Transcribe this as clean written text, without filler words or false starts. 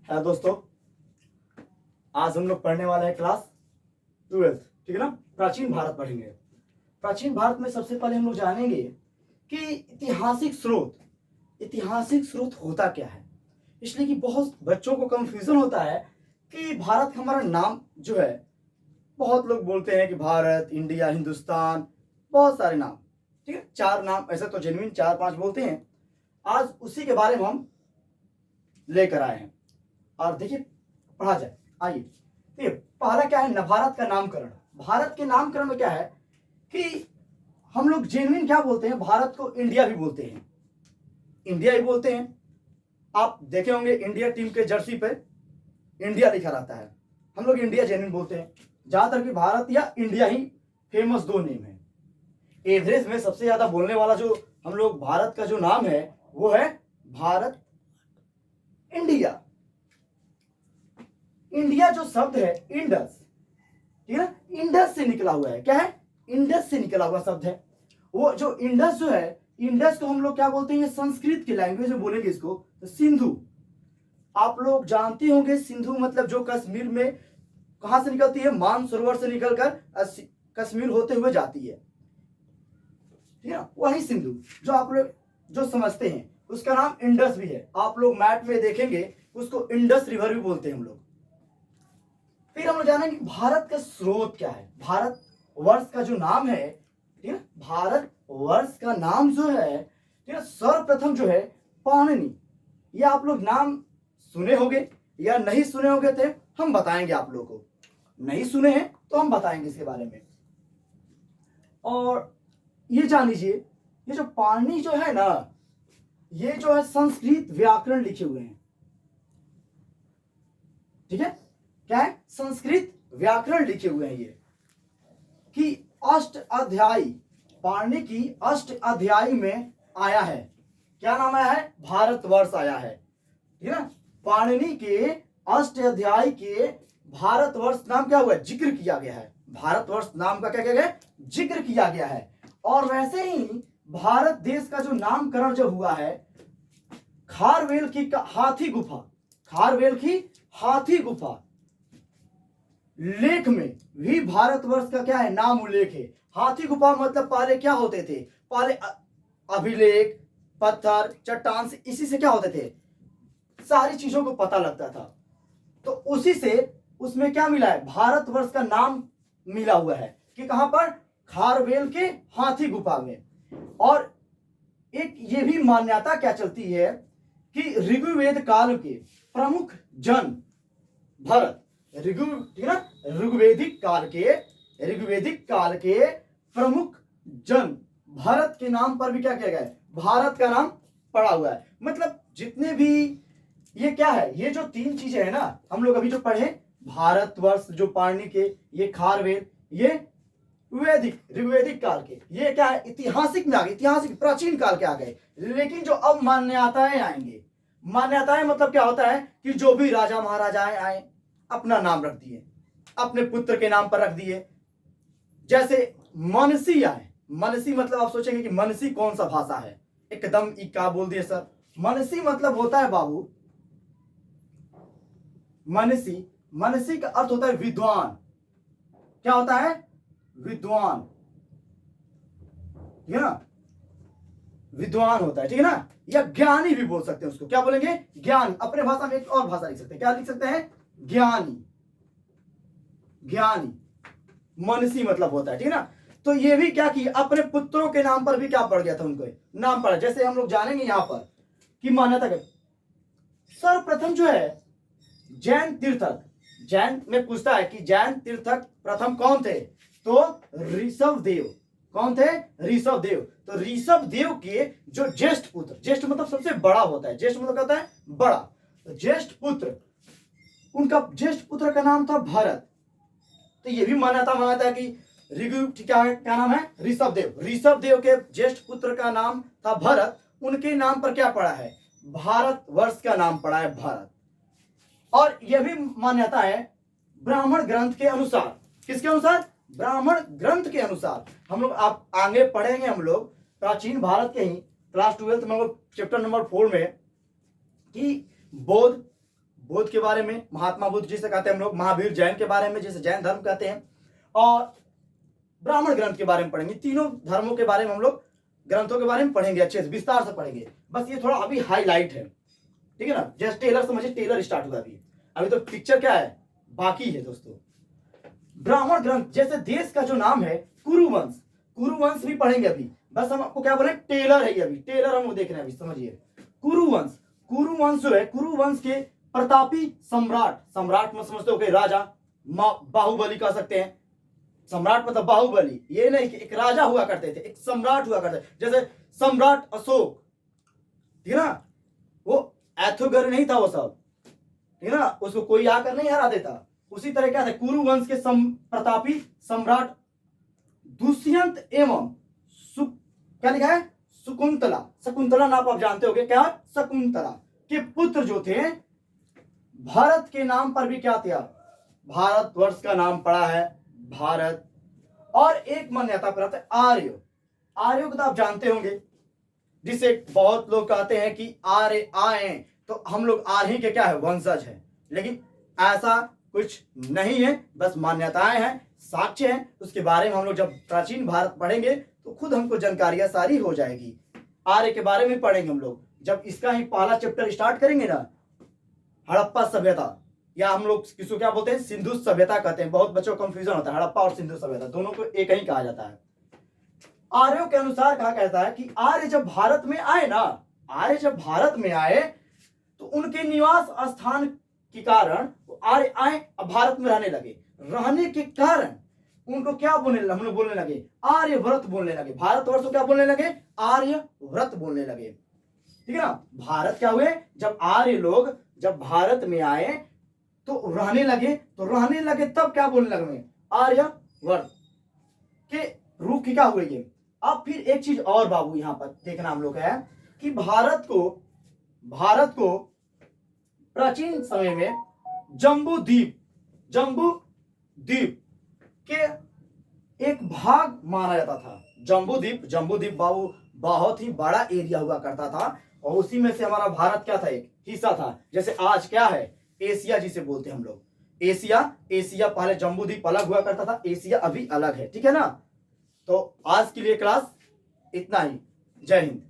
दोस्तों, आज हम लोग पढ़ने वाले हैं क्लास 12th, ठीक है ना। प्राचीन भारत पढ़ेंगे। प्राचीन भारत में सबसे पहले हम लोग जानेंगे कि ऐतिहासिक स्रोत होता क्या है। इसलिए कि बहुत बच्चों को कंफ्यूजन होता है कि भारत का हमारा नाम जो है, बहुत लोग बोलते हैं कि भारत, इंडिया, हिंदुस्तान, बहुत सारे नाम, ठीक है। 4 नाम ऐसे तो जेन्युइन 4-5 बोलते हैं। आज उसी के बारे में हम लेकर आए हैं और देखिए पढ़ा जाए। आइए, देखिए पहला क्या है, भारत का नामकरण। भारत के नामकरण में क्या है कि हम लोग जेन्युइन क्या बोलते हैं, भारत को इंडिया भी बोलते हैं, इंडिया ही बोलते हैं। आप देखे होंगे इंडिया टीम के जर्सी पे इंडिया लिखा रहता है, हम लोग इंडिया जेन्युइन बोलते हैं। जहां तक कि भारत या इंडिया ही फेमस 2 नेम है। एवरेज में सबसे ज्यादा बोलने वाला जो हम लोग भारत का जो नाम है वो है भारत, इंडिया। इंडिया जो शब्द है इंडस, ठीक है, इंडस से निकला हुआ है। क्या है? इंडस से निकला हुआ शब्द है। वो जो इंडस जो है, इंडस को हम लोग क्या बोलते हैं, संस्कृत की लैंग्वेज में बोलेंगे इसको तो सिंधु। आप लोग जानते होंगे सिंधु मतलब जो कश्मीर में कहां से निकलती है, मानसरोवर से निकलकर कश्मीर होते हुए जाती है, ठीक है। वही सिंधु जो आप लोग जो समझते हैं, उसका नाम इंडस भी है। आप लोग मैप में देखेंगे उसको इंडस रिवर भी बोलते हैं हम लोग। फिर हम लोग जानेंगे भारत का स्रोत क्या है। भारत वर्ष का जो नाम है, ठीक है, भारत वर्ष का नाम जो है, ठीक है, सर्वप्रथम जो है पाणिनि। ये आप लोग नाम सुने होंगे या नहीं सुने होंगे थे, हम बताएंगे आप लोगों को। नहीं सुने हैं तो हम बताएंगे इसके बारे में। और ये जान लीजिए, ये जो पाणिनि जो है ना, ये जो है संस्कृत व्याकरण लिखे हुए हैं, ठीक है। क्या है? संस्कृत व्याकरण लिखे हुए हैं। ये कि अष्ट अध्यायी, पाणिनि की अष्ट अध्यायी में आया है। क्या नाम आया है? भारतवर्ष आया है, ठीक है ना। पाणिनि के अष्ट अध्यायी के भारतवर्ष नाम क्या हुआ है, जिक्र किया गया है। भारतवर्ष नाम का क्या किया गया, जिक्र किया गया है। और वैसे ही भारत देश का जो नामकरण जो हुआ है, खारवेल की हाथी गुफा, खारवेल की हाथी गुफा लेख में भी भारतवर्ष का क्या है, नाम उल्लेख है। हाथी गुफा मतलब पहले क्या होते थे, पहले अभिलेख, पत्थर, चट्टान से, इसी से क्या होते थे, सारी चीजों को पता लगता था। तो उसी से उसमें क्या मिला है, भारतवर्ष का नाम मिला हुआ है कि कहां पर, खारवेल के हाथी गुफा में। और एक ये भी मान्यता क्या चलती है कि ऋग्वेद काल के प्रमुख जन भरत, ऋग्वेदिक काल के प्रमुख जन भरत के नाम पर भी क्या किया गया है, भारत का नाम पड़ा हुआ है। मतलब जितने भी ये क्या है, ये जो 3 चीजें है ना, हम लोग अभी जो पढ़े, भारतवर्ष जो पाणिनि के, ये खारवेल, ये ऋग्वेदिक काल के, ये क्या है, ऐतिहासिक में आ गए, ऐतिहासिक प्राचीन काल के आ गए। लेकिन जो अब मान्यताएं आएंगे, मान्यताएं मतलब क्या होता है कि जो भी राजा महाराजाएं आए अपना नाम रख दिए, अपने पुत्र के नाम पर रख दिए। जैसे मनसी आए, मनसी मतलब आप सोचेंगे कि मनसी कौन सा भाषा है, एकदम इक्का बोल दिए सर। मनसी मतलब होता है बाबू, मनसी का अर्थ होता है विद्वान। क्या होता है? विद्वान, ठीक है ना, विद्वान होता है, ठीक है ना। या ज्ञानी भी बोल सकते हैं उसको, क्या बोलेंगे, ज्ञानी। अपने भाषा में एक और भाषा लिख सकते हैं, क्या लिख सकते हैं, ज्ञानी। मनसी मतलब होता है, ठीक है ना। तो ये भी क्या किया, अपने पुत्रों के नाम पर भी क्या पड़ गया था, उनको नाम पड़ा। जैसे हम लोग जानेंगे यहां पर कि मान्यता कर, सर्वप्रथम जो है जैन तीर्थक, जैन में पूछता है कि जैन तीर्थक प्रथम कौन थे, तो ऋषभ देव। कौन थे? ऋषभ देव। तो ऋषभ देव के जो ज्येष्ठ पुत्र, ज्येष्ठ मतलब सबसे बड़ा होता है, ज्येष्ठ मतलब क्या होता है, बड़ा। तो ज्येष्ठ पुत्र, उनका ज्येष्ठ पुत्र का नाम था भरत। तो ये भी मान्यता है कि क्या नाम है, ऋषभ देव। ऋषभ देव के ज्येष्ठ पुत्र का नाम था भरत, उनके नाम पर क्या पड़ा है, भारतवर्ष का नाम पड़ा है, भारत। और यह भी मान्यता है ब्राह्मण ग्रंथ के अनुसार। किसके अनुसार? ब्राह्मण ग्रंथ के अनुसार। हम लोग आप आगे पढ़ेंगे, हम लोग प्राचीन भारत के ही क्लास 12th में चैप्टर नंबर 4 में कि बुद्ध के बारे में, महात्मा बुद्ध जिसे कहते हैं हम लोग, महावीर जैन के बारे में जिसे जैन धर्म कहते हैं, और ब्राह्मण ग्रंथ के बारे में पढ़ेंगे। तीनों धर्मों के बारे में हम लोग, ग्रंथों के बारे में पढ़ेंगे, अच्छे से विस्तार से पढ़ेंगे। बस ये थोड़ा अभी हाईलाइट है, ठीक है ना। जैसे टेलर समझिए, टेलर स्टार्ट हुआ अभी तो पिक्चर क्या है, बाकी है दोस्तों। ब्राह्मण ग्रंथ, जैसे देश का जो नाम है कुरुवंश, कुरुवंश भी पढ़ेंगे अभी। बस हम आपको क्या बोले, टेलर है ये, अभी टेलर हम देख रहे हैं अभी, समझिए। कुरुवंश, कुरुवंश जो है, कुरुवंश के प्रतापी सम्राट, सम्राट में समझते हो कि राजा, बाहुबली कह सकते हैं। सम्राट मतलब बाहुबली, ये नहीं कि एक राजा हुआ करते थे, एक सम्राट हुआ करते थे। जैसे सम्राट अशोक, ठीक है ना, वो ऐथोगर नहीं था वो सब, ठीक है ना, उसको कोई आकर नहीं हरा देता। उसी तरह क्या था, कुरुवंश के प्रतापी सम्राट दुष्यंत एवं क्या लिखा है, शकुंतला, शकुंतला नाम आप जानते होंगे, क्या शकुंतला के पुत्र जो थे, भारत के नाम पर भी क्या था, भारतवर्ष का नाम पड़ा है भारत। और एक मान्यता प्राप्त है आर्य, आर्यों को तो आप जानते होंगे, जिसे बहुत लोग कहते हैं कि आर्य आए तो हम लोग आर्य के क्या है, वंशज है। लेकिन ऐसा कुछ नहीं है, बस मान्यताएं हैं, साक्ष्य हैं। उसके बारे में हम लोग जब प्राचीन भारत पढ़ेंगे तो खुद हमको जानकारियां सारी हो जाएगी। आर्य के बारे में पढ़ेंगे हम लोग, जब इसका ही पहला चैप्टर स्टार्ट करेंगे ना, हड़प्पा सभ्यता, या हम लोग किसको क्या बोलते हैं, सिंधु सभ्यता कहते हैं। बहुत बच्चों को कंफ्यूजन होता है, हड़प्पा और सिंधु सभ्यता दोनों को एक ही कहा जाता है। आर्यों के अनुसार कहा कहता है कि आर्य जब भारत में आए ना, आर्य जब भारत में आए तो उनके निवास स्थान के कारण आर्य आए, अब भारत में रहने लगे। रहने के कारण उनको क्या बोलने लगे, आर्य व्रत बोलने लगे। भारतवर्ष को क्या बोलने लगे, आर्य व्रत बोलने लगे, ठीक है ना। भारत क्या हुए, जब आर्य लोग जब भारत में आए तो रहने लगे, तब क्या बोलने लगे, आर्य व्रत के रूप की क्या हुए ये। अब फिर एक चीज और बाबू यहां पर देखना हम लोग है कि भारत को प्राचीन समय में जम्बू द्वीप के एक भाग माना जाता था। जम्बू द्वीप बाबू बहुत ही बड़ा एरिया हुआ करता था, और उसी में से हमारा भारत क्या था, एक हिस्सा था। जैसे आज क्या है, एशिया जिसे बोलते हैं हम लोग, एशिया पहले जम्बू द्वीप अलग हुआ करता था, एशिया अभी अलग है, ठीक है ना। तो आज के लिए क्लास इतना ही, जय हिंद।